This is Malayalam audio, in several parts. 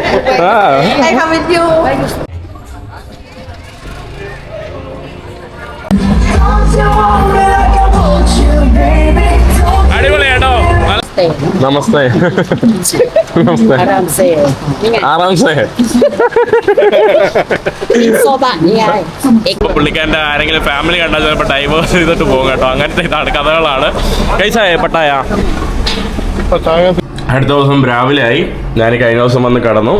I come with you. അടിപൊളിയാട്ടോ. നമസ്തേ. നമസ്തേ. ആറാംസേ. പുള്ളിക്കാരൻ്റെ ആരെങ്കിലും ഫാമിലി കണ്ടാൽ ചിലപ്പോൾ ഡൈവേഴ്സ് ചെയ്തിട്ട് പോകും കേട്ടോ. അങ്ങനത്തെ ഇതാണ് കഥകളാണ്. കൈസായ പട്ടായ. അടുത്ത ദിവസം രാവിലെ ആയി. ഞാൻ കഴിഞ്ഞ ദിവസം വന്ന് കിടന്നു.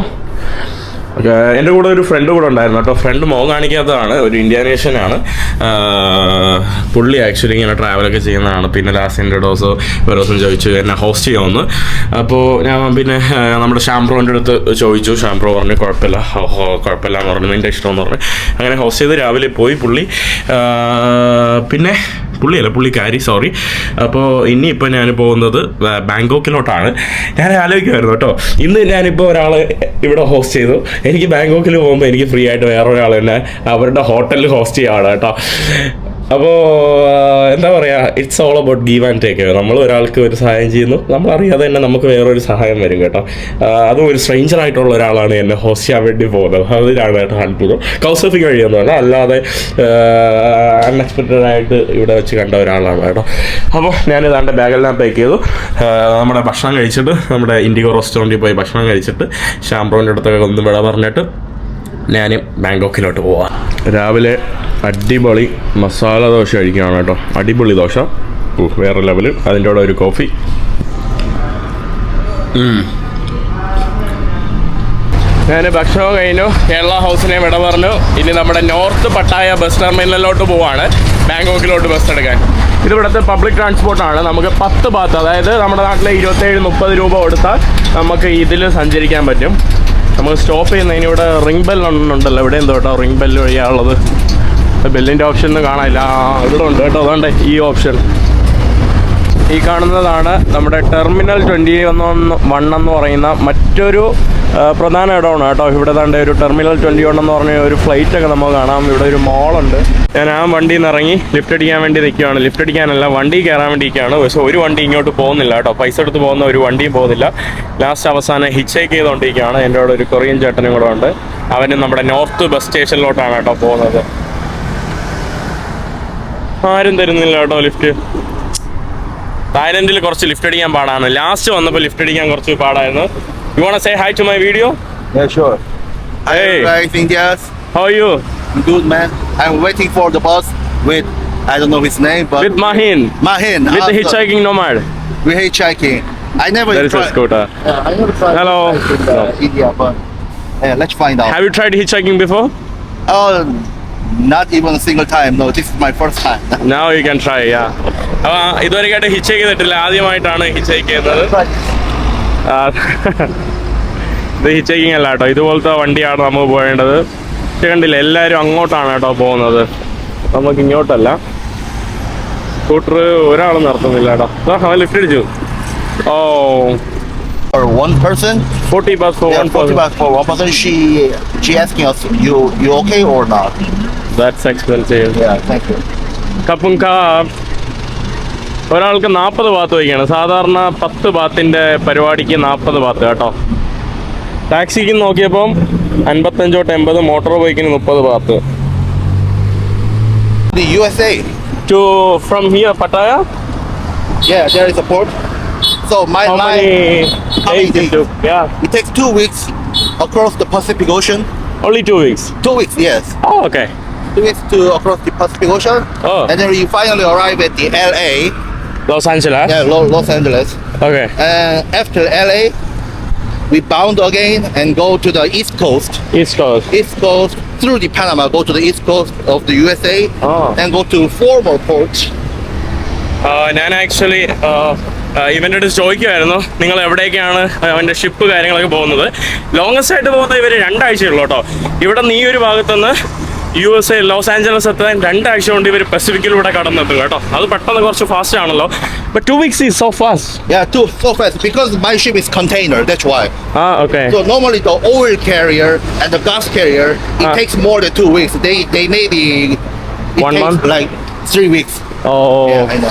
എൻ്റെ കൂടെ ഒരു ഫ്രണ്ട് കൂടെ ഉണ്ടായിരുന്നു കേട്ടോ. ഫ്രണ്ട് മുഖം കാണിക്കാത്തതാണ്, ഒരു ഇന്ത്യാനേഷ്യനാണ്. പുള്ളി ആക്ച്വലി ഇങ്ങനെ ട്രാവലൊക്കെ ചെയ്യുന്നതാണ്. പിന്നെ ലാസ്റ്റ് എൻ്റെ ഒരു ദിവസം ചോദിച്ചു എന്നെ ഹോസ്റ്റ് ചെയ്യുമെന്ന്. അപ്പോൾ ഞാൻ പിന്നെ നമ്മുടെ ഷാംപ്രോൻ്റെ അടുത്ത് ചോദിച്ചു. ഷാംപ്രോ പറഞ്ഞു കുഴപ്പമില്ല എന്ന് പറഞ്ഞു, നിൻ്റെ ഇഷ്ടമെന്ന് പറഞ്ഞു. അങ്ങനെ ഹോസ്റ്റ് ചെയ്ത് രാവിലെ പോയി പുള്ളി. പിന്നെ പുള്ളിക്കാരി സോറി. അപ്പോൾ ഇനിയിപ്പോൾ ഞാൻ പോകുന്നത് ബാങ്കോക്കിലോട്ടാണ്. ഞാൻ ആലോചിക്കുമായിരുന്നു കേട്ടോ, ഇന്ന് ഞാനിപ്പോൾ ഒരാൾ ഇവിടെ ഹോസ്റ്റ് ചെയ്തു. എനിക്ക് ബാങ്കോക്കിൽ പോകുമ്പോൾ എനിക്ക് ഫ്രീ ആയിട്ട് വേറൊരാൾ തന്നെ അവരുടെ ഹോട്ടലിൽ ഹോസ്റ്റ് ചെയ്യുകയാണ് കേട്ടോ. അപ്പോൾ എന്താ പറയുക, it's all about give and take. നമ്മൾ ഒരാൾക്ക് ഒരു സഹായം ചെയ്യുന്നു, നമ്മളറിയാതെ തന്നെ നമുക്ക് വേറൊരു സഹായം വരും കേട്ടോ. അതും ഒരു സ്ട്രേഞ്ചർ ആയിട്ടുള്ള ഒരാളാണ് എന്നെ ഹോസ്റ്റ് ചെയ്യാൻ വേണ്ടി പോകുന്നത്. അതിലാണ് കേട്ടോ അത്ഭുതം. കൗസഫിക്ക് കഴിയുന്നതല്ല, അല്ലാതെ അൺഎക്സ്പെക്റ്റഡ് ആയിട്ട് ഇവിടെ വെച്ച് കണ്ട ഒരാളാണ് കേട്ടോ. അപ്പോൾ ഞാനിതാണ്ട് ബാഗെല്ലാം പാക്ക് ചെയ്തു. നമ്മുടെ ഭക്ഷണം കഴിച്ചിട്ട് നമ്മുടെ ഇൻഡിഗോ റെസ്റ്റോറൻറ്റിൽ പോയി ഭക്ഷണം കഴിച്ചിട്ട് ഷാംപ്രോൻ്റെ അടുത്തൊക്കെ ഒന്ന് വിട പറഞ്ഞിട്ട് ഞാൻ ബാങ്കോക്കിലോട്ട് പോവാം. രാവിലെ അടിപൊളി മസാല ദോശ കഴിക്കുകയാണ് കേട്ടോ. അടിപൊളി ദോശ, വേറെ ലെവല്. അതിൻ്റെ കൂടെ ഒരു കോഫി. ഞാൻ ഭക്ഷണം കഴിഞ്ഞു. കേരള ഹൗസിനെ വിട പറഞ്ഞു. ഇനി നമ്മുടെ നോർത്ത് പട്ടായ ബസ് ടെർമിനലിലോട്ട് പോവാണ്, ബാങ്കോക്കിലോട്ട് ബസ് എടുക്കാൻ. ഇത് ഇവിടുത്തെ പബ്ലിക് ട്രാൻസ്പോർട്ടാണ്. നമുക്ക് 10 ബാത്ത്, അതായത് നമ്മുടെ നാട്ടിലെ 27-30 രൂപ കൊടുത്താൽ നമുക്ക് ഇതിൽ സഞ്ചരിക്കാൻ പറ്റും. നമുക്ക് സ്റ്റോപ്പ് ചെയ്യുന്നതിന് ഇവിടെ റിംഗ് ബെൽ ഉണ്ടല്ലോ, ഇവിടെ എന്തോ കേട്ടോ റിംഗ് ബെല്ല് വഴിയാണുള്ളത്. ബെല്ലിൻ്റെ ഓപ്ഷൻ ഒന്നും കാണാനില്ല. ഇവിടെ ഉണ്ട് കേട്ടോ, അതുകൊണ്ട് ഈ ഓപ്ഷൻ ഈ കാണുന്നതാണ് നമ്മുടെ ടെർമിനൽ 21 എന്ന് പറയുന്ന മറ്റൊരു പ്രധാന ഇടമാണ് കേട്ടോ. ഇവിടെ താണ്ട് ഒരു ടെർമിനൽ 21 എന്ന് പറഞ്ഞ ഒരു ഫ്ലൈറ്റൊക്കെ നമുക്ക് കാണാം. ഇവിടെ ഒരു മോളുണ്ട്. ഞാൻ ആ വണ്ടിയിൽ നിന്ന് ഇറങ്ങി ലിഫ്റ്റ് അടിക്കാൻ വേണ്ടി നിൽക്കുകയാണ്. ലിഫ്റ്റ് അടിക്കാനല്ല, വണ്ടി കയറാൻ വേണ്ടിയിരിക്കുകയാണ്. പക്ഷേ ഒരു വണ്ടി ഇങ്ങോട്ട് പോകുന്നില്ല കേട്ടോ. പൈസ എടുത്ത് പോകുന്ന ഒരു വണ്ടിയും പോകുന്നില്ല. ലാസ്റ്റ് അവസാനം ഹിച്ചേക്ക് ചെയ്തുകൊണ്ടിരിക്കുകയാണ്. എൻ്റെ കൂടെ ഒരു കൊറിയൻ ചേട്ടനും കൂടെ ഉണ്ട്. അവന് നമ്മുടെ നോർത്ത് ബസ് സ്റ്റേഷനിലോട്ടാണ് കേട്ടോ പോകുന്നത്. ആരും തരുന്നില്ല കേട്ടോ ലിഫ്റ്റ്. തായ്ലൻഡിൽ കുറച്ച് ലിഫ്റ്റ് അടിക്കാൻ പാടാണ്. ലാസ്റ്റ് വന്നപ്പോൾ ലിഫ്റ്റ് അടിക്കാൻ കുറച്ച് പാടായിരുന്നു. You wanna say hi to my video? Yeah, sure. Hey. Hi guys, Indias. How are you? Good man. I'm waiting for the bus with, I don't know his name, but With Mahin. Mahin. With the hitchhiking nomad. We're hitchhiking. I never There is a scooter. Yeah, I never tried. Hello. India, but let's find out. Have you tried hitchhiking before? Oh, not even a single time. No, this is my first time. Now you can try, yeah. അപ്പോൾ ഇതുവരെയായിട്ട് ഹിച്ചേക്ക് ചെയ്തിട്ടില്ല, ആദ്യമായിട്ടാണ് ഹിച്ചേക്ക് ചെയ്യുന്നത്. ഇത് ഹിച്ചേക്കിങ് അല്ല കേട്ടോ, ഇതുപോലത്തെ വണ്ടിയാണ് നമുക്ക് പോകേണ്ടത്. കണ്ടില്ല, എല്ലാവരും അങ്ങോട്ടാണ് കേട്ടോ പോകുന്നത്, നമുക്ക് ഇങ്ങോട്ടല്ല. സ്കൂട്ടർ ഒരാൾ നിർത്തുന്നില്ല കേട്ടോ. ലിഫ്റ്റ് അടിച്ചു. ഓ, For one person? 40 bucks for one 40 person. bucks for one person. She asking us, you okay or not? That's expensive. Yeah, thank you. കപ്പും ഒരാൾക്ക് 40 ബാത്ത് വയ്ക്കുകയാണ്. സാധാരണ 10 ബാത്തിൻ്റെ പരിപാടിക്ക് 40 ബാത്ത് കേട്ടോ. ടാക്സിക്ക് നോക്കിയപ്പം 55-80, മോട്ടോർ ബൈക്കിന് 30 Baat. The USA. From here, Pattaya? Yeah, there is a port. So How many days it took? Yeah. It takes 2 weeks across the Pacific Ocean. Only 2 weeks? 2 weeks, yes. Oh, okay. 2 weeks to across the Pacific Ocean. Oh. And then you finally arrive at the LA. Los Angeles? Yeah, Los Angeles. Okay. And after LA, we bound again and go to the East Coast. East Coast. East Coast through the Panama, go to the East Coast of the USA. Oh. And go to 4 more ports. ഞാൻ ആക്ച്വലി ഇവൻ്റെ അടുത്ത് ചോദിക്കുമായിരുന്നു, നിങ്ങൾ എവിടേക്കാണ് അവൻ്റെ ഷിപ്പ് കാര്യങ്ങളൊക്കെ പോകുന്നത്. ലോങ്ങസ്റ്റ് ആയിട്ട് പോകുന്നത് ഇവർ 2 ആഴ്ചയുള്ളൂ കേട്ടോ. ഇവിടെ നിന്ന് ഈ ഒരു ഭാഗത്തുനിന്ന് USA ലോസ് ആഞ്ചലസ് എത്താൻ 2 ആഴ്ച കൊണ്ട് ഇവർ പസഫിക്കിലൂടെ കടന്നെത്തും കേട്ടോ. അത് പെട്ടെന്ന് കുറച്ച് ഫാസ്റ്റ് ആണല്ലോ. But 2 weeks is so fast. Yeah, so fast because my ship is container. That's why. Okay. So normally the oil carrier and the gas carrier, it takes more than 2 weeks. They maybe it 1 takes month? like 3 weeks.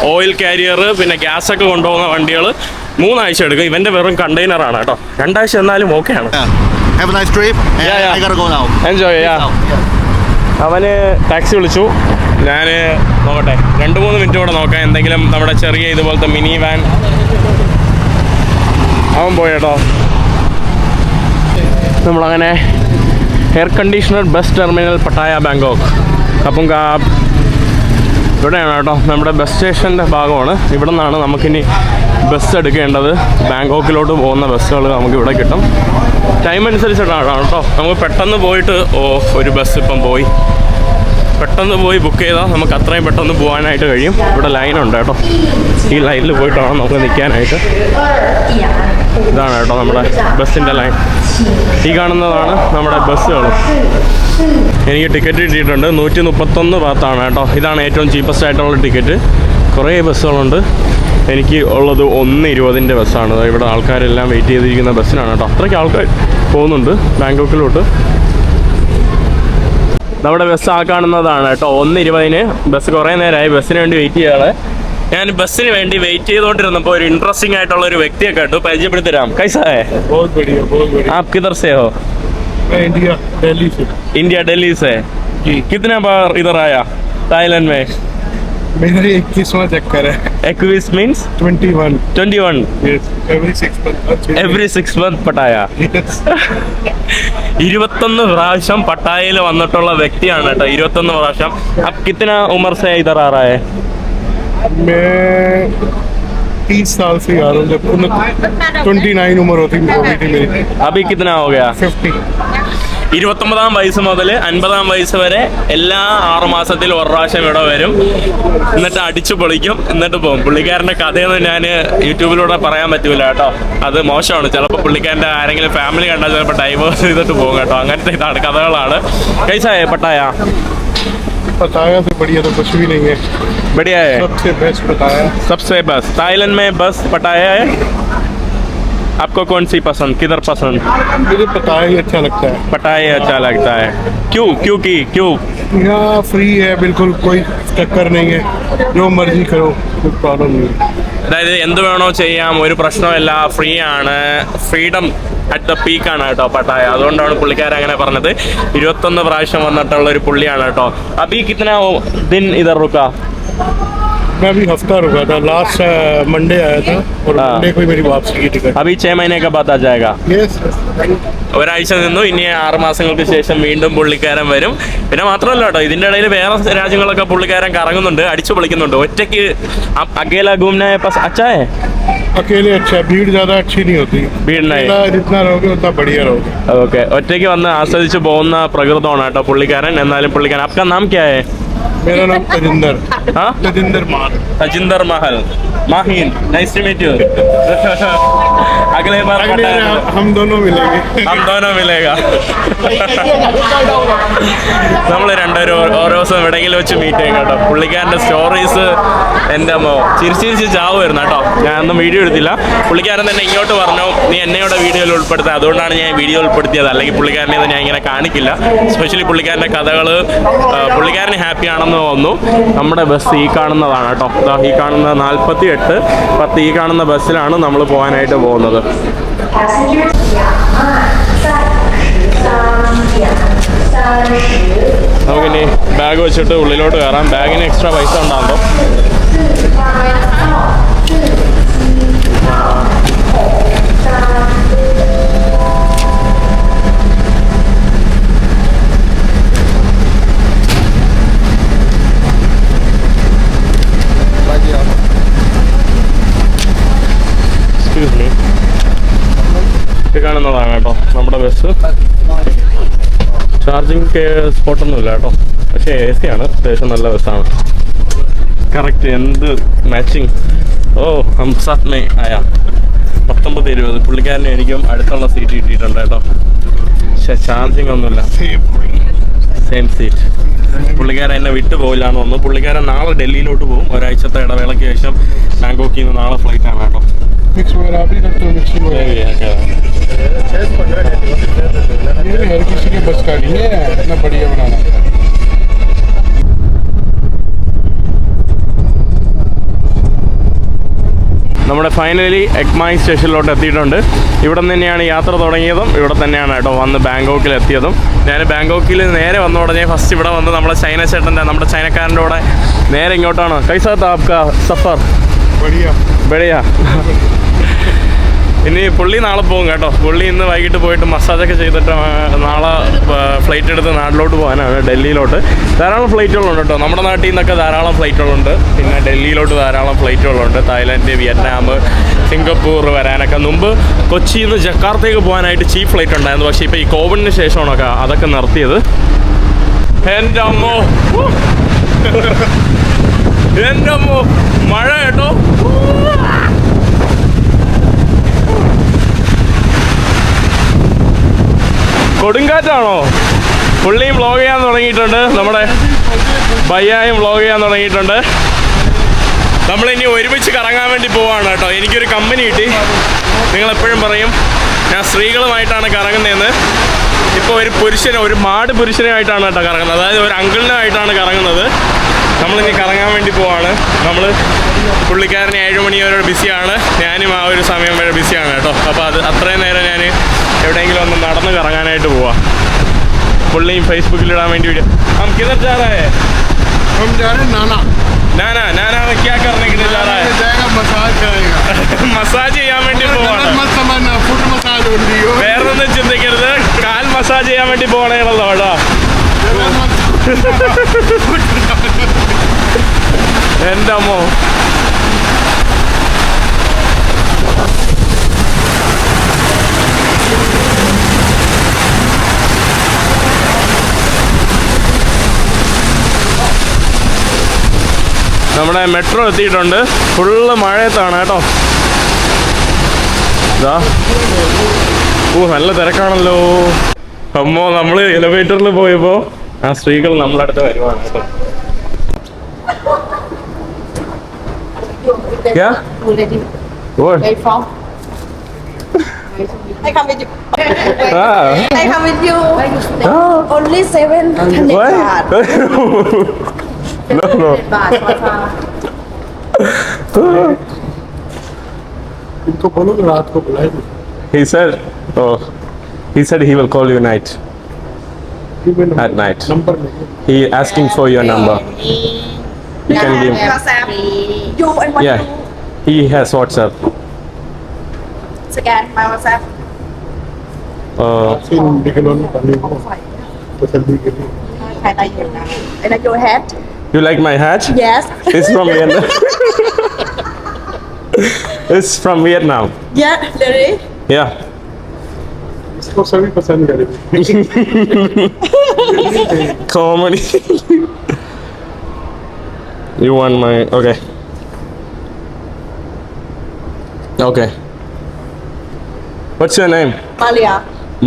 Oil carrier പിന്നെ ഗ്യാസൊക്കെ കൊണ്ടുപോകുന്ന വണ്ടികൾ 3 ആഴ്ച എടുക്കും. ഇവൻ്റെ വെറും കണ്ടെയ്നറാണ് കേട്ടോ. 2 ആഴ്ച എന്നാലും ഓക്കെയാണ്. have a nice trip. And Yeah. I gotta go now. Enjoy ചെയ്യാം. അവന് ടാക്സി വിളിച്ചു. ഞാൻ നോക്കട്ടെ 2-3 മിനിറ്റ് കൂടെ നോക്കാം. എന്തെങ്കിലും നമ്മുടെ ചെറിയ ഇതുപോലത്തെ മിനി വാൻ. അവൻ പോയി കേട്ടോ. നമ്മളങ്ങനെ air conditioner bus terminal Pattaya Bangkok. അപ്പം ഇവിടെയാണ് കേട്ടോ നമ്മുടെ ബസ് സ്റ്റേഷൻ്റെ ഭാഗമാണ്. ഇവിടെ നിന്നാണ് നമുക്കിനി ബസ് എടുക്കേണ്ടത്. ബാങ്കോക്കിലോട്ട് പോകുന്ന ബസ്സുകൾ നമുക്ക് ഇവിടെ കിട്ടും. ടൈം അനുസരിച്ചിട്ടാണ് കേട്ടോ. നമുക്ക് പെട്ടെന്ന് പോയിട്ട് ഒരു ബസ് ഇപ്പം പോയി. പെട്ടെന്ന് പോയി ബുക്ക് ചെയ്താൽ നമുക്ക് അത്രയും പെട്ടെന്ന് പോകാനായിട്ട് കഴിയും. ഇവിടെ ലൈനുണ്ട് കേട്ടോ. ഈ ലൈനിൽ പോയിട്ട് വേണം നമുക്ക് നിൽക്കാനായിട്ട്. ഇതാണ് കേട്ടോ നമ്മുടെ ബസ്സിൻ്റെ ലൈൻ. ഈ കാണുന്നതാണ് നമ്മുടെ ബസ്സുകൾ. എനിക്ക് ടിക്കറ്റ് കിട്ടിയിട്ടുണ്ട്. 131 ഭാഗത്താണ് കേട്ടോ. ഇതാണ് ഏറ്റവും ചീപ്പസ്റ്റ് ആയിട്ടുള്ള ടിക്കറ്റ്. കുറേ ബസ്സുകളുണ്ട്. എനിക്ക് ഉള്ളത് 1:20 ബസ്സാണ്. ഇവിടെ ആൾക്കാരെല്ലാം വെയിറ്റ് ചെയ്തിരിക്കുന്ന ബസ്സിനാണ് കേട്ടോ. അത്രയ്ക്ക് ആൾക്കാർ പോകുന്നുണ്ട് ബാങ്കോക്കിലോട്ട്. നമ്മുടെ ബസ് ആ കാണുന്നതാണ് കേട്ടോ. 1:20 ബസ്. കുറേ നേരമായി ബസ്സിന് വേണ്ടി വെയിറ്റ് ചെയ്യാതെ. ഞാൻ ബസ്സിന് വേണ്ടി വെയിറ്റ് ചെയ്തുകൊണ്ടിരുന്നപ്പോൾ ഒരു ഇൻട്രസ്റ്റിംഗ് ആയിട്ടുള്ള ഒരു വ്യക്തിയെ കണ്ടു. പരിചയപ്പെടുത്തി തരാം. കൈസാ ഹൈ? बहुत बढ़िया बहुत बढ़िया। आप किधर से हो? मैं इंडिया दिल्ली से। इंडिया दिल्ली से। जी। कितने बार इधर आया थाईलैंड में? मेरा 21वां चक्कर है। 21 means 21। 21 Yes, every 6 months। every 6 months Pattaya. Yes। 21 പ്രാവശ്യം പട്ടായയിൽ വന്നിട്ടുള്ള വ്യക്തിയാണ് കേട്ടോ. 21 പ്രാവശ്യം. अब कितना उम्र से इधर आ रहा है? मैं 30 साल से आ रहा हूँ। जब 29 उम्र होती थी मेरी। अभी कितना हो गया? 50। 29 വയസ്സ് മുതൽ 50 വയസ്സ് വരെ എല്ലാ 6 മാസത്തിൽ ഒരു പ്രാവശ്യം ഇവിടെ വരും. എന്നിട്ട് അടിച്ചു പൊളിക്കും. എന്നിട്ട് പോകും. പുള്ളിക്കാരൻ്റെ കഥയൊന്നും ഞാൻ യൂട്യൂബിലൂടെ പറയാൻ പറ്റൂല കേട്ടോ. അത് മോശമാണ്. ചിലപ്പോൾ പുള്ളിക്കാരൻ്റെ ആരെങ്കിലും ഫാമിലി കണ്ടാൽ ചിലപ്പോൾ ഡൈവേഴ്സ് ചെയ്തിട്ട് പോകും കേട്ടോ. അങ്ങനത്തെ ഇതാണ് കഥകളാണ്. കൈസായ പട്ടായ? पताया से बढ़िया तो कुछ भी नहीं है। बढ़िया है. सबसे बेस्ट पताया। सबसे बस थाईलैंड में बस पटाया है. आपको कौन सी पसंद? किधर पसंद? मुझे पताया ही अच्छा लगता है। पटाया अच्छा लगता है. क्यों? यहाँ फ्री है बिल्कुल, कोई चक्कर नहीं है। जो मर्जी करो, कोई प्रॉब्लम नहीं है। അതായത് എന്ത് വേണോ ചെയ്യാം, ഒരു പ്രശ്നമില്ല, ഫ്രീ ആണ്. ഫ്രീഡം അറ്റ് ദ പീക്കാണ് കേട്ടോ പട്ടായ. അതുകൊണ്ടാണ് പുള്ളിക്കാരൻ അങ്ങനെ പറഞ്ഞത്. 21 പ്രാവശ്യം വന്നിട്ടുള്ള ഒരു പുള്ളിയാണ് കേട്ടോ. അബി കിतना दिन इधर रुका? मैं अभी हफ्ता रुका था। लास्ट मंडे आया था और हाँ। मंडे को ही मेरी वापसी की टिकट। अभी 6 महीने का बाद आ जाएगा. यस। ഒരാഴ്ച നിന്നു. ഇനി 6 മാസങ്ങൾക്ക് ശേഷം വീണ്ടും പുള്ളിക്കാരൻ വരും. പിന്നെ മാത്രമല്ല കേട്ടോ, ഇതിൻ്റെ ഇടയിൽ വേറെ രാജ്യങ്ങളൊക്കെ പുള്ളിക്കാരൻ കറങ്ങുന്നുണ്ട്, അടിച്ചു പൊളിക്കുന്നുണ്ട്. ഒറ്റയ്ക്ക് അക്കേല घूमने पसंद अच्छा है? अकेले अच्छा, भीड़ ज्यादा अच्छी नहीं होती। भीड़ नहीं। जितना रहोगे उतना बढ़िया रहोगे। ഓക്കെ. ഒറ്റയ്ക്ക് വന്ന് ആസ്വദിച്ച് പോകുന്ന പ്രകൃതമാണ് കേട്ടോ പുള്ളിക്കാരൻ. എന്നാലും പുള്ളിക്കാരൻ आपका नाम क्या है? मेरा नाम तजिंदर। हाँ? Tajinder Maan. Tajinder Mahal. Mahin, nice to meet you. अगले बार अगले हम दोनों मिलेंगे। हम दोनों मिलेगा. നമ്മൾ രണ്ടുപേരും ഓരോ ദിവസം എവിടെയെങ്കിലും വെച്ച് മീറ്റ് ചെയ്യും കേട്ടോ. പുള്ളിക്കാരൻ്റെ സ്റ്റോറീസ് എൻ്റെ ചിരിച്ച് ചാവുമായിരുന്നു കേട്ടോ. ഞാനൊന്നും വീഡിയോ എടുത്തില്ല. പുള്ളിക്കാരൻ തന്നെ ഇങ്ങോട്ട് പറഞ്ഞു, നീ എന്നെയോടെ വീഡിയോയിൽ ഉൾപ്പെടുത്തുക. അതുകൊണ്ടാണ് ഞാൻ വീഡിയോ ഉൾപ്പെടുത്തിയത്. അല്ലെങ്കിൽ പുള്ളിക്കാരനെ ഞാൻ ഇങ്ങനെ കാണിക്കില്ല. സ്പെഷ്യലി പുള്ളിക്കാരൻ്റെ കഥകൾ. പുള്ളിക്കാരൻ ഹാപ്പി ആണെന്ന് തോന്നുന്നു. നമ്മുടെ ബസ് ഈ കാണുന്നതാണ് കേട്ടോ. ഈ കാണുന്ന 48-10 ഈ കാണുന്ന ബസ്സിലാണ് നമ്മൾ പോകാനായിട്ട് പോകുന്നത്. നമുക്കിനി ബാഗ് വെച്ചിട്ട് ഉള്ളിലോട്ട് കയറാം. ബാഗിന് എക്സ്ട്രാ പൈസ ഉണ്ടാകുമ്പോൾ ഇത് കാണുന്നതാണ് കേട്ടോ നമ്മുടെ ബസ്. ചാർജിങ് സ്പോട്ടൊന്നുമില്ല കേട്ടോ. പക്ഷേ AC ആണ്. അത്യാവശ്യം നല്ല ബസ്സാണ്. കറക്റ്റ് എന്ത് മാച്ചിങ്. ഓ ഹം സാത്ത് മേ ആയാ. 19-20 പുള്ളിക്കാരനെ എനിക്കും അടുത്തുള്ള സീറ്റ് കിട്ടിയിട്ടുണ്ട് കേട്ടോ. പക്ഷേ ചാർജിങ് ഒന്നുമില്ല. Same seat. പുള്ളിക്കാരൻ എന്നെ വിട്ടു പോയില്ല എന്ന് തോന്നുന്നു. പുള്ളിക്കാരൻ നാളെ ഡൽഹിയിലോട്ട് പോകും. ഒരാഴ്ചത്തെ ഇടവേളയ്ക്ക് ശേഷം ബാങ്കോക്കിൽ നിന്ന് നാളെ ഫ്ലൈറ്റാണ് കേട്ടോ. मिक्स वगैरह भी रखते हो? मिक्सिंग वगैरह ये हर किसी के बस का नहीं है इतना बढ़िया बनाना। നമ്മുടെ നമ്മുടെ ഫൈനലി എക്മായി സ്റ്റേഷനിലോട്ട് എത്തിയിട്ടുണ്ട്. ഇവിടെ നിന്ന് തന്നെയാണ് യാത്ര തുടങ്ങിയതും ഇവിടെ തന്നെയാണ് കേട്ടോ വന്ന് ബാങ്കോക്കിൽ എത്തിയതും. ഞാൻ ബാങ്കോക്കിൽ നേരെ വന്ന ഉടനെ ഫസ്റ്റ് ഇവിടെ വന്ന് നമ്മുടെ ചൈന ചേട്ടൻ്റെ നമ്മുടെ ചൈനക്കാരൻ്റെ കൂടെ നേരെ ഇങ്ങോട്ടാണ്. കൈസാ താ ആപ്കാ സഫർ? ബടിയാ. ഇനി പുള്ളി നാളെ പോകും കേട്ടോ. പുള്ളി ഇന്ന് വൈകിട്ട് പോയിട്ട് മസാജൊക്കെ ചെയ്തിട്ട് നാളെ ഫ്ലൈറ്റ് എടുത്ത് നാട്ടിലോട്ട് പോകാനാണ്, ഡൽഹിയിലോട്ട്. ധാരാളം ഫ്ലൈറ്റുകളുണ്ട് കേട്ടോ, നമ്മുടെ നാട്ടിൽ നിന്നൊക്കെ ധാരാളം ഫ്ലൈറ്റുകളുണ്ട്. പിന്നെ ഡൽഹിയിലോട്ട് ധാരാളം ഫ്ലൈറ്റുകളുണ്ട്. തായ്ലാൻഡ്, വിയറ്റ്നാം, സിംഗപ്പൂർ വരാനൊക്കെ. മുമ്പ് കൊച്ചിയിൽ നിന്ന് ജക്കാർത്തയ്ക്ക് പോകാനായിട്ട് ചീപ്പ് ഫ്ലൈറ്റ് ഉണ്ടായിരുന്നു. പക്ഷേ ഇപ്പോൾ ഈ കോവിഡിന് ശേഷമാണൊക്കെ അതൊക്കെ നിർത്തിയത്. എൻ്റെ അമ്മോ, എൻ്റെ അമ്മോ, മഴ കേട്ടോ. കൊടുങ്കാറ്റാണോ? പുള്ളിയും വ്ളോഗ് ചെയ്യാൻ തുടങ്ങിയിട്ടുണ്ട്. നമ്മുടെ ബയ്യായും വ്ളോഗ് ചെയ്യാൻ തുടങ്ങിയിട്ടുണ്ട്. നമ്മളിനി ഒരുമിച്ച് കറങ്ങാൻ വേണ്ടി പോവാണ് കേട്ടോ. എനിക്കൊരു കമ്പനി കിട്ടി. നിങ്ങളെപ്പോഴും പറയും ഞാൻ സ്ത്രീകളുമായിട്ടാണ് കറങ്ങുന്നതെന്ന്. ഇപ്പോൾ ഒരു മാട് പുരുഷനുമായിട്ടാണ് കേട്ടോ കറങ്ങുന്നത്. അതായത് ഒരു അങ്കിളിനായിട്ടാണ് കറങ്ങുന്നത്. നമ്മളിനി കറങ്ങാൻ വേണ്ടി പോവാണ്. പുള്ളിക്കാരൻ 7 മണി വരെ ബിസിയാണ്, ഞാനും ആ ഒരു സമയം വരെ ബിസിയാണ് കേട്ടോ. അപ്പോൾ അത്രയും നേരം ഞാൻ എവിടെയെങ്കിലും ഒന്ന് നടന്ന് കറങ്ങാനായിട്ട് പോവാം. പുള്ളിയും ഫേസ്ബുക്കിൽ ഇടാൻ വേണ്ടി വീഡിയോ. हम किधर जा रहे हैं? हम जा रहे हैं नाना में क्या करने के लिए जा रहा है? जाएगा मसाज करेगा. മസാജ് ചെയ്യാൻ വേണ്ടി പോവാണ്. मत समझना फुट मसाज हो रही हो. വേറൊന്നും ചിന്തിക്കരുത്, കാൽ മസാജ് ചെയ്യാൻ വേണ്ടി പോകണേണല്ലോ കേട്ടോ. എൻ്റെ അമ്മോ, നമ്മുടെ മെട്രോ എത്തിയിട്ടുണ്ട്. ഫുള്ള് മഴയത്താണ് കേട്ടോ. ഇതാ, നല്ല തിരക്കാണല്ലോ. അമ്മോ, നമ്മൾ എലിവേറ്ററിൽ പോയപ്പോൾ ആ സ്ത്രീകൾ നമ്മുടെ അടുത്ത് വരുവാണ് കേട്ടോ. Yeah? What? Where from? I come with you. I come with you. Only 700 What? baht. No. इनको बोलो कि रात को बुलाए. He said he will call you at night. Number नहीं. He asking for your number. You can give. WhatsApp. You and what Yeah, he has WhatsApp. Scan my WhatsApp. फिर निकलो ना पानी को तसल्ली के लिए. And your hat? You like my hat? Yes. It's from Vietnam. It's from Vietnam. Yeah, really? Yeah. इसको सभी पसंद करेंगे. Comedy. You want my okay. What's your name? Malia.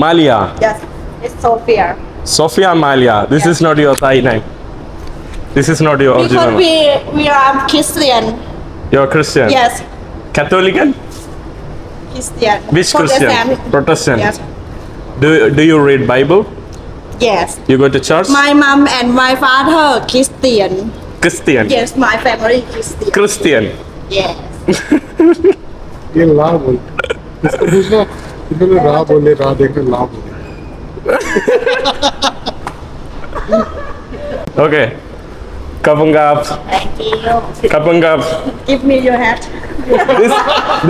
Malia. Yes. It's Sophia. Sophia Malia. This is not your Thai name. This is not your original Because name. we are Christian. You're Christian. Yes. Catholic? Christian. Which Christian? Protestant. Yes. Do you read Bible? Yes. You go to church? My mom and my father Christian. Christian. Yes, my family Christian. Christian. Yes. ये ला बोल. इसको पूछना. इसको रा बोले रा देखकर ला बोले. Okay. Kapungap. Thank you. Kapungap. Give me your hat.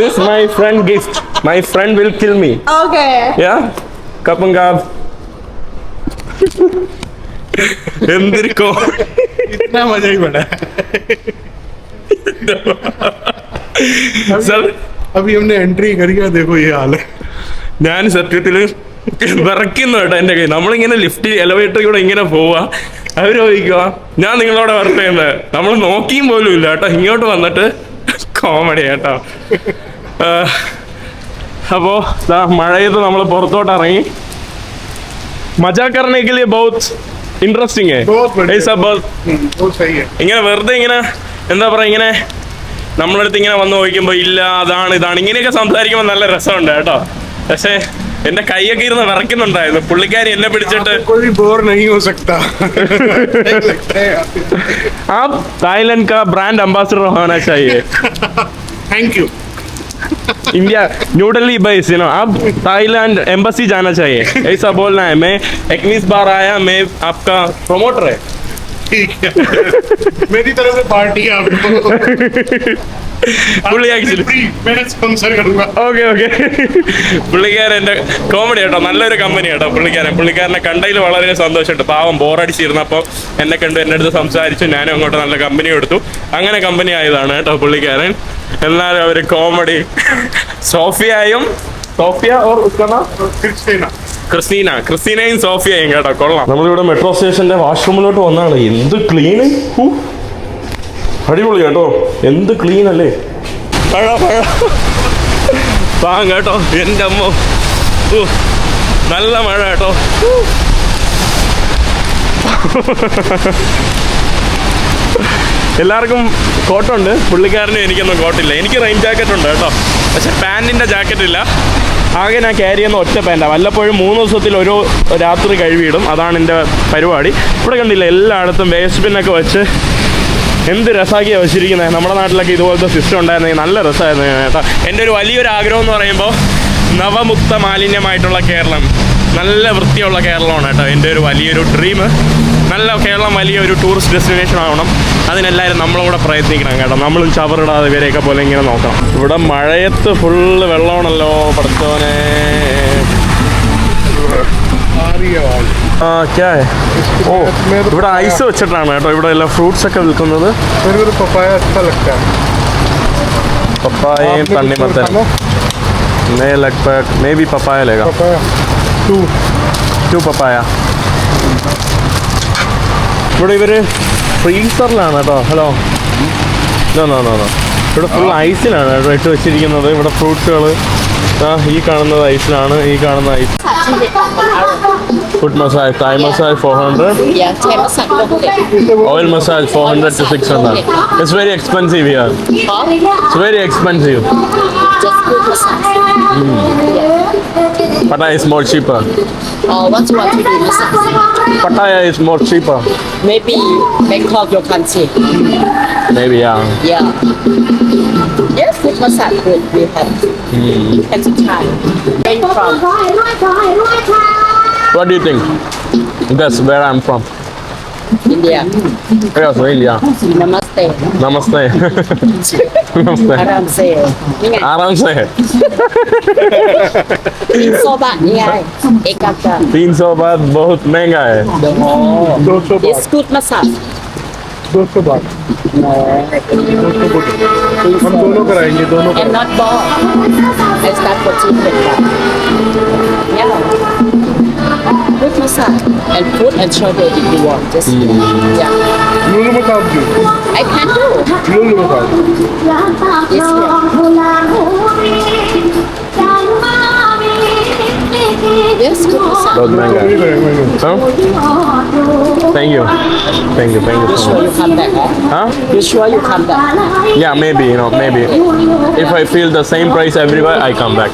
This my friend gift. My friend will kill me. Okay. Yeah? Kapungap. എന്തിരിക്കോ इतना मजा ही बड़ा. സർ अभी हमने एंट्री करी है. देखो ये हाल है. ഞാൻ സത്യത്തിൽ വിറയ്ക്കുന്നു കേട്ടോ. എൻ്റെ കൈ നമ്മളിങ്ങനെ ലിഫ്റ്റ് എലവേറ്ററിലൂടെ ഇങ്ങനെ പോവുക. അവർ ചോദിക്കുക ഞാൻ നിങ്ങളോട് വർക്ക് ചെയ്യുന്നത്. നമ്മൾ നോക്കിയും പോലും ഇല്ല കേട്ടോ. ഇങ്ങോട്ട് വന്നിട്ട് കോമഡി കേട്ടോ. അപ്പോൾ മഴയത്ത് നമ്മൾ പുറത്തോട്ട് ഇറങ്ങി. മജാ करने के लिए बहुत इंटरेस्टिंग है. बहुत बढ़िया. ऐसा बहुत बहुत सही है. ഇങ്ങനെ വെറുതെ ഇങ്ങനെ എന്താ പറയുക, ഇങ്ങനെ നമ്മളടുത്ത് ഇങ്ങനെ വന്ന് ചോദിക്കുമ്പോൾ ഇല്ല അതാണ് ഇതാണ് ഇങ്ങനെയൊക്കെ സംസാരിക്കുമ്പോൾ നല്ല രസമുണ്ട് കേട്ടോ. പക്ഷേ എന്റെ കൈയൊക്കെ ഇരുന്ന് വിറയ്ക്കുന്നുണ്ടായിരുന്നു. പുള്ളിക്കാരി എന്നെ പിടിച്ചിട്ട് कोई बोर नहीं हो सकता. आप थाईलैंड का ब्रांड एम्बेसडर होना चाहिए. Thank you. India new Delhi base you know अब थाईलैंड एम्बेसी जाना चाहिए ऐसा बोलना है मैं 21 बार आया मैं आपका प्रमोटर है ठीक है मेरी तरफ से पार्टी है आपको പുള്ളി ആക്ച്വലി मैं स्पॉन्सर करूंगा ഓക്കെ ഓക്കെ പുള്ളിക്കാരൻ എൻ്റെ കോമഡി കേട്ടോ നല്ലൊരു കമ്പനി കേട്ടോ പുള്ളിക്കാരനെ കണ്ടതിൽ വളരെ സന്തോഷമുണ്ട് പാവം ബോറടിച്ചിരുന്നപ്പോൾ എന്നെ കണ്ടു എൻ്റെ അടുത്ത് സംസാരിച്ചു ഞാനും അങ്ങോട്ട് നല്ല കമ്പനി കൊടുത്തു അങ്ങനെ കമ്പനി ആയതാണ് കേട്ടോ പുള്ളിക്കാരൻ എന്നാലും അവർ കോമഡി സോഫിയ ഓർ ക്രിസ്റ്റീനയും സോഫിയയും കേട്ടോ കൊള്ളാം നമ്മളിവിടെ മെട്രോ സ്റ്റേഷന്റെ വാഷ്റൂമിലോട്ട് വന്നാണ് എന്ത് ക്ലീൻ അടിപൊളി കേട്ടോ എന്ത് ക്ലീൻ അല്ലേ പാം കേട്ടോ എൻ്റെ അമ്മ നല്ല മഴ കേട്ടോ എല്ലാവർക്കും കോട്ടുണ്ട് പുള്ളിക്കാരനും എനിക്കൊന്നും കോട്ടില്ല എനിക്ക് റെയിൻ ജാക്കറ്റ് ഉണ്ട് കേട്ടോ പക്ഷെ പാൻറ്റിൻ്റെ ജാക്കറ്റ് ഇല്ല ആകെ ഞാൻ ക്യാരി ചെയ്യുന്ന ഒറ്റ പാൻറ്റാണ് വല്ലപ്പോഴും 3 ദിവസത്തിൽ ഒരു രാത്രി കഴുകിയിടും അതാണ് എൻ്റെ പരിപാടി ഇവിടെ കണ്ടില്ല എല്ലായിടത്തും വേസ്റ്റ് ബിന്നൊക്കെ വെച്ച് എന്ത് രസമാക്കിയാണ് വെച്ചിരിക്കുന്നത് നമ്മുടെ നാട്ടിലൊക്കെ ഇതുപോലത്തെ സിസ്റ്റം ഉണ്ടായിരുന്നെങ്കിൽ നല്ല രസമായിരുന്നു കേട്ടോ എൻ്റെ ഒരു വലിയൊരു ആഗ്രഹം എന്ന് പറയുമ്പോൾ നവമുക്ത മാലിന്യമായിട്ടുള്ള കേരളം നല്ല വൃത്തിയുള്ള കേരളമാണ് കേട്ടോ എൻ്റെ ഒരു വലിയൊരു ഡ്രീം നല്ല കേരളം വലിയൊരു ടൂറിസ്റ്റ് ഡെസ്റ്റിനേഷൻ ആവണം അതിനെല്ലാവരും നമ്മളും കൂടെ പ്രയത്നിക്കണം കേട്ടോ നമ്മളും ചവറിടാതെ ഇവരെയൊക്കെ പോലെ ഇങ്ങനെ നോക്കണം ഇവിടെ മഴയത്ത് ഫുള്ള് വെള്ളമാണല്ലോ പഠിച്ചോനെ ഓ ഇവിടെ ഐസ് വെച്ചിട്ടാണ് കേട്ടോ ഇവിടെ എല്ലാം ഫ്രൂട്ട്സ് ഒക്കെ വിൽക്കുന്നത് പപ്പായയും തണ്ണിമത്തൻ മേ ബി പപ്പായ ലേगा ടു പപ്പായ ഇവിടെ ഇവര് ഫ്രീസറിലാണ് കേട്ടോ ഹലോ നോ ഇവിടെ ഫുൾ ഐസിലാണ് കേട്ടോ ഇട്ട് വെച്ചിരിക്കുന്നത് ഇവിടെ ഫ്രൂട്ട്സുകൾ ഈ കാണുന്നത് ഐസിലാണ് ഈ കാണുന്ന ice foot massage Thai massage 400 Yeah, Thai massage 400. oil massage 400 to 600 it's very expensive here it's very expensive Just good massage. Pattaya is more cheaper What you want to do massage? Pattaya is more cheaper Maybe Bangkok your country. maybe yeah Yeah. Yes, good massage good we have. You can try. Where you from? what do you think guess where I'm from India. yes really yeah Namaste. namaste namaste Aram se. Ni ngai. आराम से है Tin soba ni ngai. Ekaka. 300 बात बहुत महंगा है 200 It's बात good massage. 200 बात हम दोनों कराएंगे दोनों And not ball. I start for 200. Yeah. Good massage and food and shoulder if you want. Just yeah. Lulu massage जो I can do. Lulu massage Yes, yes, good massage. बहुत महंगा है हाँ? thank you You so sure much you come back? huh You sure you come back? yeah maybe maybe if I feel the same price everywhere I come back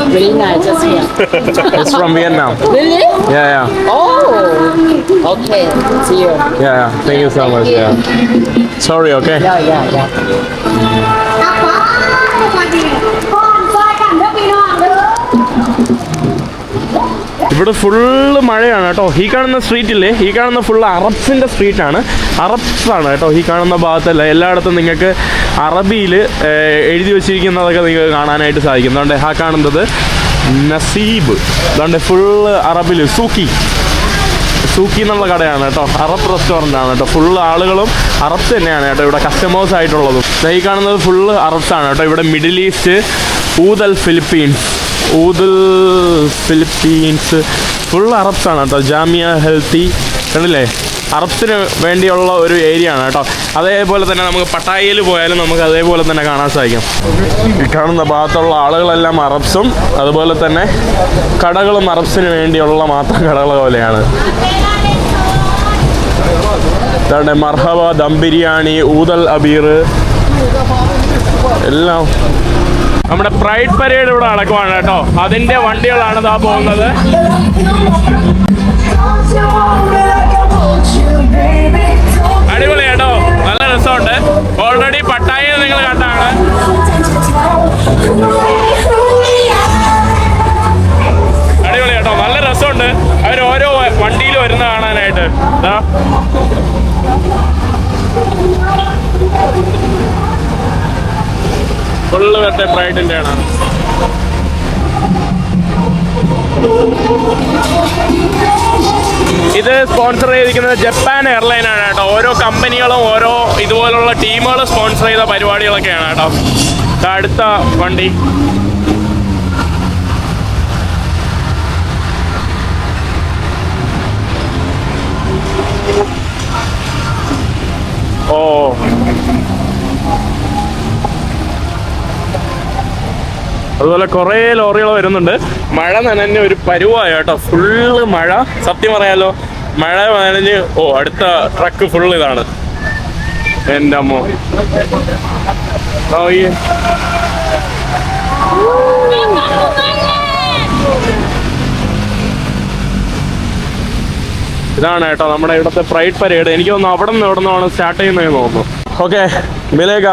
Very nice, just here. it's from Vietnam Really? yeah Oh, okay. See you. yeah thank you so much yeah sorry okay Yeah. ഇവിടെ ഫുള്ള് മഴയാണ് കേട്ടോ ഈ കാണുന്ന സ്ട്രീറ്റില്ലേ ഈ കാണുന്ന ഫുള്ള് അറബ്സിൻ്റെ സ്ട്രീറ്റാണ് അറബ്സാണ് കേട്ടോ ഈ കാണുന്ന ഭാഗത്തല്ല എല്ലായിടത്തും നിങ്ങൾക്ക് അറബിയിൽ എഴുതി വെച്ചിരിക്കുന്നതൊക്കെ നിങ്ങൾക്ക് കാണാനായിട്ട് സാധിക്കും അതുകൊണ്ട് ആ കാണുന്നത് നസീബ് അതുകൊണ്ട് ഫുള്ള് അറബിൽ സൂക്കി എന്നുള്ള കടയാണ് കേട്ടോ അറബ് റെസ്റ്റോറൻ്റ് ആണ് കേട്ടോ ഫുള്ള് ആളുകളും അറബ്സ് തന്നെയാണ് കേട്ടോ ഇവിടെ കസ്റ്റമേഴ്സ് ആയിട്ടുള്ളതും ഈ കാണുന്നത് ഫുള്ള് അറബ്സാണ് കേട്ടോ ഇവിടെ മിഡിൽ ഈസ്റ്റ് ഊദൽ ഫിലിപ്പീൻസ് ഫുൾ അറബ്സാണ് കേട്ടോ ജാമിയ ഹെൽത്തി കണ്ടില്ലേ അറബ്സിന് വേണ്ടിയുള്ള ഒരു ഏരിയ ആണ് കേട്ടോ അതേപോലെ തന്നെ നമുക്ക് പട്ടായയിൽ പോയാലും നമുക്ക് അതേപോലെ തന്നെ കാണാൻ സാധിക്കും ഈ കാണുന്ന ഭാഗത്തുള്ള ആളുകളെല്ലാം അറബ്സും അതുപോലെ തന്നെ കടകളും അറബ്സിന് വേണ്ടിയുള്ള മാത്രം കടകൾ പോലെയാണ് ഇതാണ് മർഹബ ദം ബിരിയാണി ഊദൽ അബീർ എല്ലാം നമ്മുടെ പ്രൈഡ് പരേഡ് ഇവിടെ നടക്കുവാണ് കേട്ടോ അതിൻ്റെ വണ്ടികളാണ് ഇതാ പോകുന്നത് അടിപൊളി കേട്ടോ നല്ല രസമുണ്ട് ഓൾറെഡി പട്ടായ നിങ്ങൾ കണ്ടാണ് ഇതാ ഫുള്ള് മറ്റേ ബ്രൈഡിന്റെ ആണ്. ഇത് സ്പോൺസർ ചെയ്തിരിക്കുന്നത് ജപ്പാൻ എയർലൈൻ ആണ് കേട്ടോ. ഓരോ കമ്പനികളും ഓരോ ഇതുപോലുള്ള ടീമുകൾ സ്പോൺസർ ചെയ്ത പരിപാടികളൊക്കെയാണ് കേട്ടോ. അടുത്ത വണ്ടി ഓ അതുപോലെ കുറേ ലോറികൾ വരുന്നുണ്ട്. മഴ നനഞ്ഞ് ഒരു പരുവായ കേട്ടോ. ഫുള്ള് മഴ. സത്യം പറയാലോ, മഴ നനഞ്ഞ് അടുത്ത ട്രക്ക് ഫുള്ള് ഇതാണ്. എൻ്റെ അമ്മോ. ഇതാണ് കേട്ടോ നമ്മുടെ ഇവിടുത്തെ പ്രൈഡ് പരേഡ്. എനിക്ക് തോന്നുന്നു അവിടെ നിന്ന് എവിടെ നിന്നാണ് സ്റ്റാർട്ട് ചെയ്യുന്നതെന്ന് തോന്നുന്നു. ഓക്കെ മിലേഗ.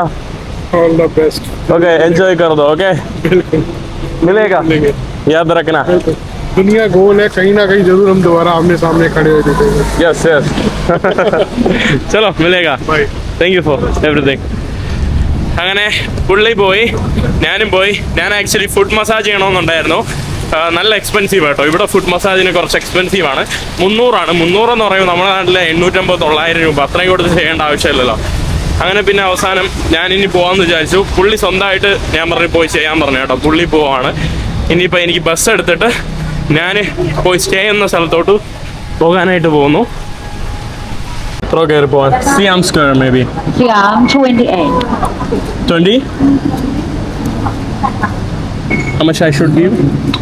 All the best. Okay enjoy कर दो. ओके मिलेगा, याद रखना. दुनिया गोल है, कहीं ना कहीं जरूर हम दोबारा आमने सामने खड़े हो जाएंगे. यस यस चलो मिलेगा. Bye. Thank you for everything. അങ്ങനെ പുള്ളി പോയി, ഞാനും പോയി. ഞാൻ ആക്ച്വലി ഫുഡ് മസാജ് ചെയ്യണമെന്നുണ്ടായിരുന്നു. നല്ല എക്സ്പെൻസീവ് കേട്ടോ. ഇവിടെ ഫുഡ് മസാജിന് കുറച്ച് എക്സ്പെൻസീവ് ആണ്. 300 എന്ന് പറയുമ്പോൾ നമ്മുടെ നാട്ടിലെ 850-900 രൂപ അത്രയും കൊടുത്ത് ചെയ്യേണ്ട ആവശ്യമില്ലല്ലോ. അങ്ങനെ പിന്നെ അവസാനം ഞാൻ ഇനി പോകാമെന്ന് വിചാരിച്ചു. പുള്ളി സ്വന്തമായിട്ട് ഞാൻ പറഞ്ഞു പോയി ചെയ്യാൻ പറഞ്ഞു കേട്ടോ. പുള്ളി പോവാണ്. ഇനിയിപ്പോൾ എനിക്ക് ബസ് എടുത്തിട്ട് ഞാൻ പോയി സ്റ്റേ ചെയ്യുന്ന സ്ഥലത്തോട്ട് പോകാനായിട്ട് പോകുന്നു. എത്ര കയറി പോവാൻ? സിയാം square may be. Siam 28. 20? How much I should give?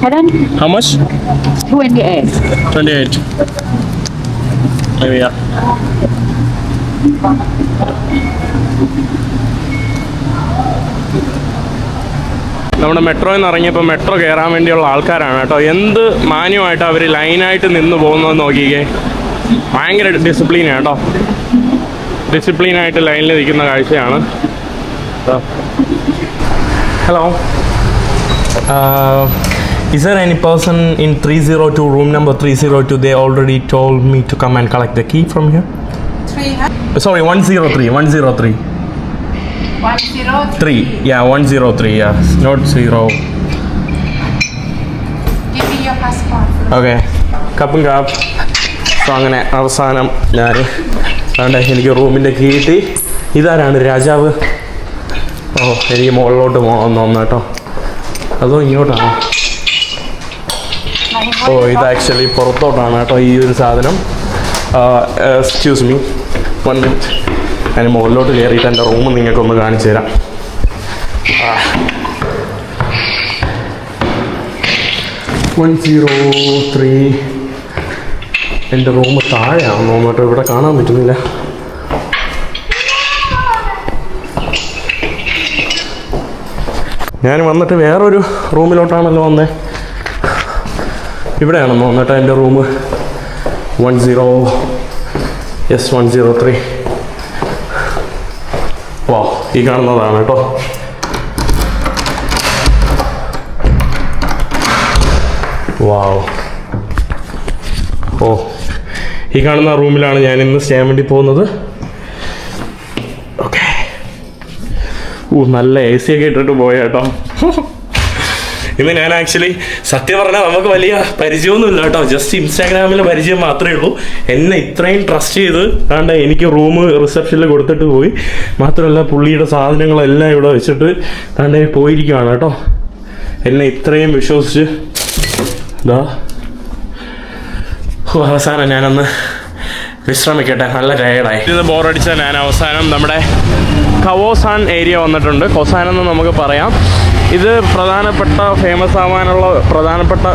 Pardon? How much? 28. 28. Maybe yeah. നമ്മുടെ മെട്രോയിൽ നിന്ന് ഇറങ്ങിയപ്പോൾ മെട്രോ കയറാൻ വേണ്ടിയുള്ള ആൾക്കാരാണ് കേട്ടോ. എന്ത് മാന്യമായിട്ട് അവർ ലൈനായിട്ട് നിന്ന് പോകുന്നത് നോക്കിക്കേ. ഭയങ്കര ഡിസിപ്ലിനാണ് കേട്ടോ. ഡിസിപ്ലിനായിട്ട് ലൈനിൽ നിൽക്കുന്ന കാഴ്ചയാണ്. Hello. Is there any person in 302 room number 302? They already told me to come and collect the key from here. 103. 103. 103. Yeah, 103. Yeah, not 0. Give me your passport. Okay. കപ്പും കാപ്പ്. സോ അങ്ങനെ അവസാനം ഞാൻ എനിക്ക് റൂമിൻ്റെ കീ കിട്ടി. ഇതാരാണ് രാജാവ്? എനിക്ക് മുകളിലോട്ട് പോകണമെന്ന് കേട്ടോ. അതോ ഇങ്ങോട്ടാണോ? ഇത് ആക്ച്വലി പുറത്തോട്ടാണ് കേട്ടോ ഈ ഒരു സാധനം. Excuse me 1 minute. ഞാൻ മുകളിലോട്ട് കയറിയിട്ട് എൻ്റെ റൂം നിങ്ങൾക്കൊന്ന് കാണിച്ചു തരാം. 103. എൻ്റെ റൂം താഴെയാണെന്ന് തോന്നുന്നു കേട്ടോ. ഇവിടെ കാണാൻ പറ്റുന്നില്ല. ഞാൻ വന്നിട്ട് വേറൊരു റൂമിലോട്ടാണല്ലോ വന്നേ. ഇവിടെയാണെന്ന് തോന്നുന്നു കേട്ടോ എൻ്റെ റൂം. 103. വാ, ഈ കാണുന്നതാണ് കേട്ടോ. വാവ്. ഈ കാണുന്ന റൂമിലാണ് ഞാൻ ഇന്ന് സ്റ്റേ ചെയ്യാൻ വേണ്ടി പോകുന്നത്. ഓക്കെ. നല്ല AC ഒക്കെ ഇട്ടിട്ട് പോയ കേട്ടോ. ഇന്ന് ഞാൻ ആക്ച്വലി സത്യം പറഞ്ഞാൽ നമുക്ക് വലിയ പരിചയമൊന്നുമില്ല കേട്ടോ. ജസ്റ്റ് ഇൻസ്റ്റാഗ്രാമിൽ പരിചയം മാത്രമേ ഉള്ളൂ. എന്നെ ഇത്രയും ട്രസ്റ്റ് ചെയ്ത് കണ്ട് എനിക്ക് റൂം റിസപ്ഷനിൽ കൊടുത്തിട്ട് പോയി. മാത്രമല്ല പുള്ളിയുടെ സാധനങ്ങളെല്ലാം ഇവിടെ വെച്ചിട്ട് കണ്ട് പോയിരിക്കുകയാണ് കേട്ടോ. എന്നെ ഇത്രയും വിശ്വസിച്ച് ഇതാ. അവസാനം ഞാനൊന്ന് വിശ്രമിക്കട്ടെ. നല്ല ടയേർഡായി. ഇത് ബോറടിച്ച ഞാൻ അവസാനം നമ്മുടെ കവോസാൻ ഏരിയ വന്നിട്ടുണ്ട്. കൊസാൻ എന്ന് നമുക്ക് പറയാം. ഇത് പ്രധാനപ്പെട്ട ഫേമസ് ആവാനുള്ള പ്രധാനപ്പെട്ട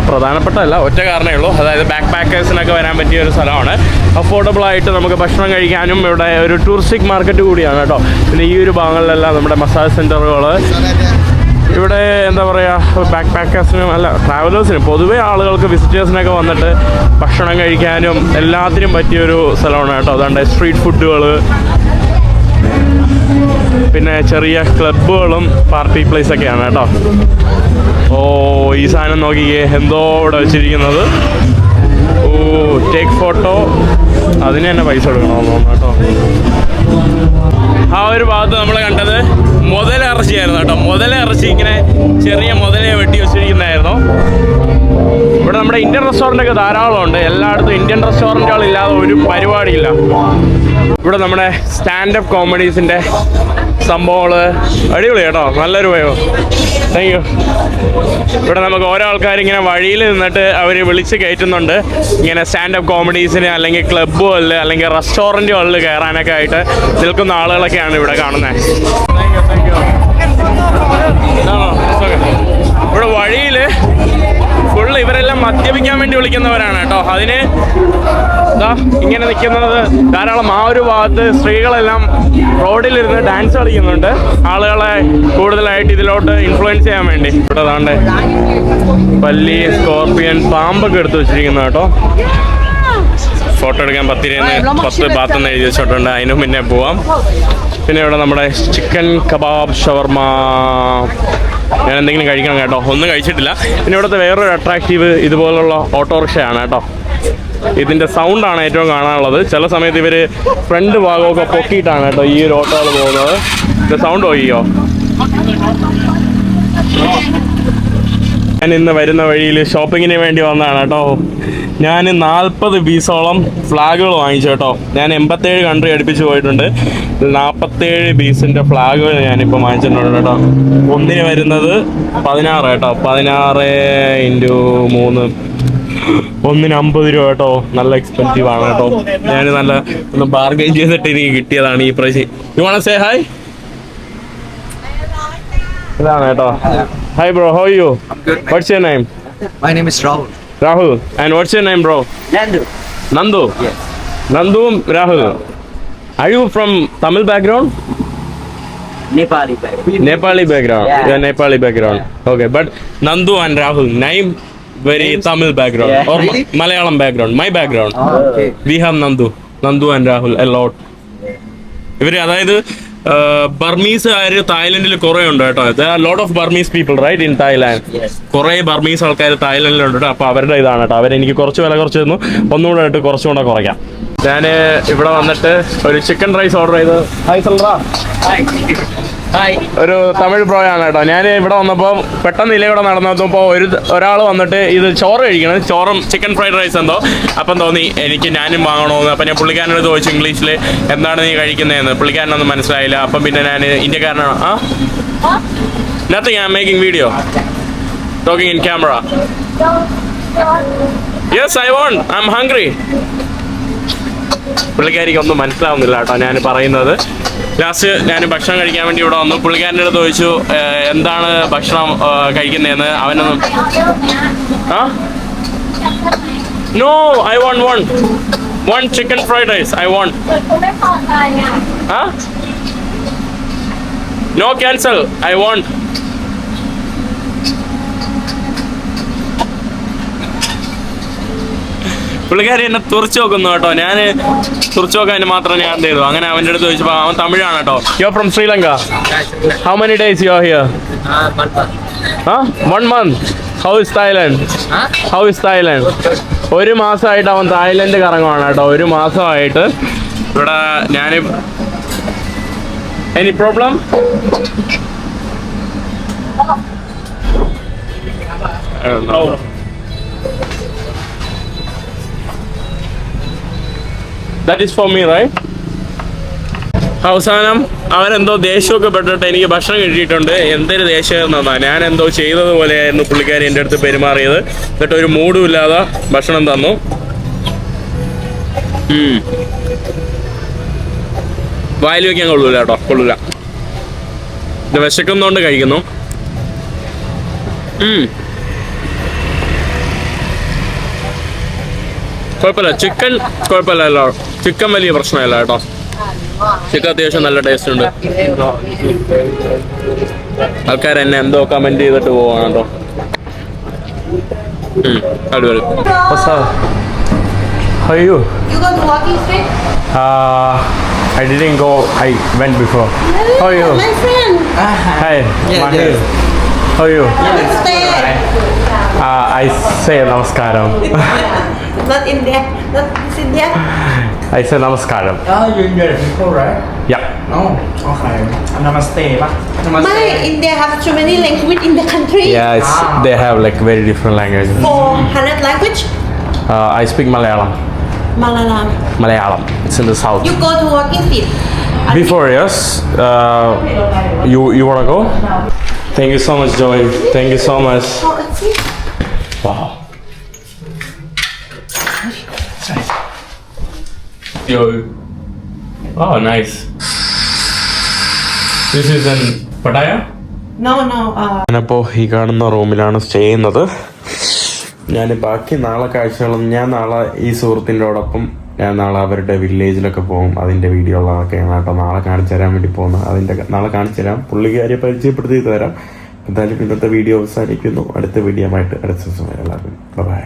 അല്ല, ഒറ്റ കാരണമേ ഉള്ളൂ. അതായത് ബാക്ക് പാക്കേഴ്സിനൊക്കെ വരാൻ പറ്റിയ ഒരു സ്ഥലമാണ്. അഫോർഡബിൾ ആയിട്ട് നമുക്ക് ഭക്ഷണം കഴിക്കാനും ഇവിടെ ഒരു ടൂറിസ്റ്റിക് മാർക്കറ്റ് കൂടിയാണ് കേട്ടോ. പിന്നെ ഈ ഒരു ഭാഗങ്ങളിലെല്ലാം നമ്മുടെ മസാജ് സെൻറ്ററുകൾ, ഇവിടെ എന്താ പറയുക, ബാക്ക് പാക്കേഴ്സിനും അല്ല ട്രാവലേഴ്സിനും പൊതുവേ ആളുകൾക്ക് വിസിറ്റേഴ്സിനൊക്കെ വന്നിട്ട് ഭക്ഷണം കഴിക്കാനും എല്ലാത്തിനും പറ്റിയൊരു സ്ഥലമാണ് കേട്ടോ. അതുകൊണ്ട് സ്ട്രീറ്റ് ഫുഡുകൾ, പിന്നെ ചെറിയ ക്ലബ്ബുകളും പാർട്ടി പ്ലേസ് ഒക്കെയാണ് കേട്ടോ. ഈ സാധനം നോക്കിയേ, എന്തോ ഇവിടെ വെച്ചിരിക്കുന്നത്. ടേക്ക് ഫോട്ടോ അതിന് തന്നെ പൈസ കൊടുക്കണമെന്ന് തോന്നുന്നു കേട്ടോ. ആ ഒരു ഭാഗത്ത് നമ്മൾ കണ്ടത് മുതലിറച്ചിയായിരുന്നു കേട്ടോ. മുതലിറച്ചി ഇങ്ങനെ ചെറിയ മുതലയെ വെട്ടി വെച്ചിരിക്കുന്നതായിരുന്നു. ഇവിടെ നമ്മുടെ ഇന്ത്യൻ റെസ്റ്റോറൻ്റ് ഒക്കെ ധാരാളം ഉണ്ട്. എല്ലായിടത്തും ഇന്ത്യൻ റെസ്റ്റോറൻറ്റുകൾ ഇല്ലാതെ ഒരു പരിപാടിയില്ല. ഇവിടെ നമ്മുടെ സ്റ്റാൻഡപ്പ് കോമഡീസിൻ്റെ സംഭവങ്ങൾ അടിപൊളി കേട്ടോ. നല്ലൊരു വയോ. Thank you. ഇവിടെ നമുക്ക് ഓരോ ആൾക്കാരിങ്ങനെ വഴിയിൽ നിന്നിട്ട് അവർ വിളിച്ച് കയറ്റുന്നുണ്ട്. ഇങ്ങനെ സ്റ്റാൻഡപ്പ് കോമഡീസിന് അല്ലെങ്കിൽ ക്ലബ്ബുകളിൽ അല്ലെങ്കിൽ റെസ്റ്റോറൻറ്റുകളിൽ കയറാനൊക്കെ ആയിട്ട് നിൽക്കുന്ന ആളുകളൊക്കെയാണ് ഇവിടെ കാണുന്നത്. ഇവിടെ വഴിയിൽ ഫുള്ള് ഇവരെല്ലാം മദ്യപിക്കാൻ വേണ്ടി വിളിക്കുന്നവരാണ് കേട്ടോ. അതിന് ഇങ്ങനെ നിൽക്കുന്നത് ധാരാളം. ആ ഒരു ഭാഗത്ത് സ്ത്രീകളെല്ലാം റോഡിലിരുന്ന് ഡാൻസ് കളിക്കുന്നുണ്ട്, ആളുകളെ കൂടുതലായിട്ട് ഇതിലോട്ട് ഇൻഫ്ലുവൻസ് ചെയ്യാൻ വേണ്ടി. ഇവിടെ താണ്ടെ പല്ലി, സ്കോർപ്പിയൻ, പാമ്പൊക്കെ എടുത്ത് വെച്ചിരിക്കുന്നു കേട്ടോ. ഫോട്ടോ എടുക്കാൻ 10 ബാത്തെന്ന് എഴുതി വെച്ചിട്ടുണ്ട്. അതിനും പിന്നെ പോവാം. പിന്നെ ഇവിടെ നമ്മുടെ ചിക്കൻ കബാബ്, ഷവർമ, ഞാൻ എന്തെങ്കിലും കഴിക്കണം കേട്ടോ. ഒന്നും കഴിച്ചിട്ടില്ല. പിന്നെ ഇവിടുത്തെ വേറൊരു അട്രാക്റ്റീവ് ഇതുപോലുള്ള ഓട്ടോറിക്ഷയാണ് കേട്ടോ. ഇതിൻ്റെ സൗണ്ടാണ് ഏറ്റവും കാണാനുള്ളത്. ചില സമയത്ത് ഇവർ ഫ്രണ്ട് ഭാഗമൊക്കെ പൊക്കിയിട്ടാണ് കേട്ടോ ഈ ഒരു ഓട്ടോകൾ പോകുന്നത്. ഇതിൻ്റെ സൗണ്ട് പോയിയോ? ഞാൻ ഇന്ന് വരുന്ന വഴിയിൽ ഷോപ്പിങ്ങിന് വേണ്ടി വന്നതാണ് കേട്ടോ. ഞാൻ 40 പീസോളം ഫ്ലാഗുകൾ വാങ്ങിച്ചു കേട്ടോ. ഞാൻ 87 കൺട്രി അടുപ്പിച്ച് പോയിട്ടുണ്ട്. 47 പീസിൻ്റെ ഫ്ലാഗുകൾ ഞാനിപ്പോൾ വാങ്ങിച്ചിട്ടുണ്ട് കേട്ടോ. ഒന്നിന് വരുന്നത് 16 കേട്ടോ. 16 × 3 ഒന്നിന് 50 രൂപ കേട്ടോ. നല്ല എക്സ്പെൻസീവ് ആണ് കേട്ടോ. ഞാൻ നല്ല ഒന്ന് ബാർഗൈൻ ചെയ്തിട്ട് എനിക്ക് കിട്ടിയതാണ് ഈ prize. You want to say hi? ഇതാണ് കേട്ടോ. Hi bro, how are you? What's your name? My name is Rahul. Rahul. And what's your name, bro? Nandu. Nandu? Yes. Nandu, Rahul. Are you from Tamil background? Nepali background. Nepali background. Yeah. Nepali background. Okay, but Nandu and Rahul, name very Tamil background. Yeah. Or Really? Malayalam background. My background. Oh, okay. We have Nandu and Rahul a lot. ഇവര് അതായത് ബർമീസുകാർ തായ്ലൻഡിൽ കുറേ ഉണ്ട് കേട്ടോ. Lot of Burmese people right in Thailand. കുറേ ബർമീസ് ആൾക്കാർ തായ്ലൻഡിലുണ്ട് കേട്ടോ. അപ്പോൾ അവരുടെ ഇതാണ് കേട്ടോ. അവരെനിക്ക് കുറച്ച് വില കുറച്ച് തന്നു. ഒന്നുകൂടെ ആയിട്ട് കുറച്ചും കൂടെ കുറയ്ക്കാം. ഞാൻ ഇവിടെ വന്നിട്ട് ഒരു ചിക്കൻ റൈസ് ഓർഡർ ചെയ്ത്. ഹായ് സൽറാ. ഒരു തമിഴ് ബ്രോയാണ് കേട്ടോ. ഞാൻ ഇവിടെ വന്നപ്പോൾ പെട്ടെന്ന് ഇവിടെ നടന്നപ്പോൾ ഒരാൾ വന്നിട്ട് ഇത് ചോറ് കഴിക്കണം, ചോറും ചിക്കൻ ഫ്രൈഡ് റൈസ് എന്തോ. അപ്പം തോന്നി എനിക്ക് ഞാനും വാങ്ങണമെന്ന്. അപ്പം ഞാൻ പുള്ളിക്കാരനോട് ചോദിച്ചു ഇംഗ്ലീഷിൽ എന്താണ് നീ കഴിക്കുന്നതെന്ന്. പുള്ളിക്കാരനൊന്നും മനസ്സിലായില്ല. അപ്പം പിന്നെ ഞാൻ ഇന്ത്യക്കാരനാണ്. Nothing, I am making video, talking in camera. Yes I want, I am hungry. പുള്ളിക്കാരിക്ക് ഒന്നും മനസ്സിലാവുന്നില്ല കേട്ടോ ഞാൻ പറയുന്നത്. ലാസ്റ്റ് ഞാൻ ഭക്ഷണം കഴിക്കാൻ വേണ്ടി ഇവിടെ വന്നു. പുള്ളിക്കാരൻ്റെ അടുത്ത് ചോദിച്ചു എന്താണ് ഭക്ഷണം കഴിക്കുന്നതെന്ന്. അവനൊന്നും no, I want one chicken fried rice. I want. No cancel, I want. പുള്ളിക്കാരി എന്നെ തുറച്ചു നോക്കുന്നു കേട്ടോ. ഞാൻ തുറച്ചു നോക്കാൻ മാത്രം ഞാൻ എന്ത് ചെയ്തു. അങ്ങനെ അവൻ്റെ അടുത്ത് ചോദിച്ചപ്പോൾ അവൻ തമിഴാണ് കേട്ടോ. You are from Sri Lanka. How many days you are here? 1 month. How is Thailand? How is Thailand? 1 മാസമായിട്ട് അവൻ തായ്ലൻഡ് കറങ്ങുവാണ് കേട്ടോ. 1 മാസമായിട്ട് ഇവിടെ ഞാൻ. Any problem? That is for me, right? അവസാനം അവനെന്തോ ദേഷ്യമൊക്കെ പെട്ടിട്ട് എനിക്ക് ഭക്ഷണം കിട്ടിയിട്ടുണ്ട്. എന്തൊരു ദേഷ്യമെന്നാ, ഞാൻ എന്തോ ചെയ്തതുപോലെയായിരുന്നു പുള്ളിക്കാരി എൻ്റെ അടുത്ത് പെരുമാറിയത്. എന്നിട്ട് ഒരു മൂഡും ഇല്ലാതെ ഭക്ഷണം തന്നു. വായിൽ വയ്ക്കാൻ കൊള്ളൂല കേട്ടോ, കൊള്ളൂല. ഇത് വിശക്കുന്നോണ്ട് കഴിക്കുന്നു. കുഴപ്പമില്ല, ചിക്കൻ കുഴപ്പമില്ലല്ലോ. ചിക്കൻ വലിയ പ്രശ്നമില്ല കേട്ടോ. ചിക്കൻ അത്യാവശ്യം നല്ല ടേസ്റ്റ് ഉണ്ട്. ആൾക്കാർ എന്നെ എന്തോ കമന്റ് ചെയ്തിട്ട് പോവാണ് കേട്ടോ. അടിപൊളി. അയ്യോ, I didn't go. I went before. How are you? My friend. Hi, Mahir. How are you? Stay. I say namaskaram. Not India. Not this India. I said namaskaram. Oh, you're Indian people, right? Yeah. Oh, okay. Namaste, pa. Namaste. My India have too many language in the country. Yeah, it's, they have like very different languages. 400 language. I speak Malayalam. Malayalam. Malayalam. It's in the south. You go to working field. Before, yes. You wanna go? Thank you so much, Joey. Thank you so much. Oh, let's see. Wow. Yo. Oh, nice. This is in Pattaya? No. ഞാനപ്പോൾ ഈ കാണുന്ന റൂമിലാണ് സ്റ്റേ ചെയ്യുന്നത്. ഞാൻ ബാക്കി നാളെ കാഴ്ചകളൊന്നും ഞാൻ നാളെ ഈ സുഹൃത്തിൻ്റെയോടൊപ്പം ഞാൻ നാളെ അവരുടെ വില്ലേജിലൊക്കെ പോകും. അതിൻ്റെ വീഡിയോകളൊക്കെയാണ് കേട്ടോ നാളെ കാണിച്ചു തരാൻ വേണ്ടി പോകുന്നത്. അതിൻ്റെ നാളെ കാണിച്ചു തരാം, പുള്ളിക്കാരെ പരിചയപ്പെടുത്തി തരാം. എന്തായാലും ഇന്നത്തെ വീഡിയോ അവസാനിക്കുന്നു. അടുത്ത വീഡിയോ ആയിട്ട് അടുത്ത ദിവസം വരാം. എല്ലാവർക്കും ബൈ.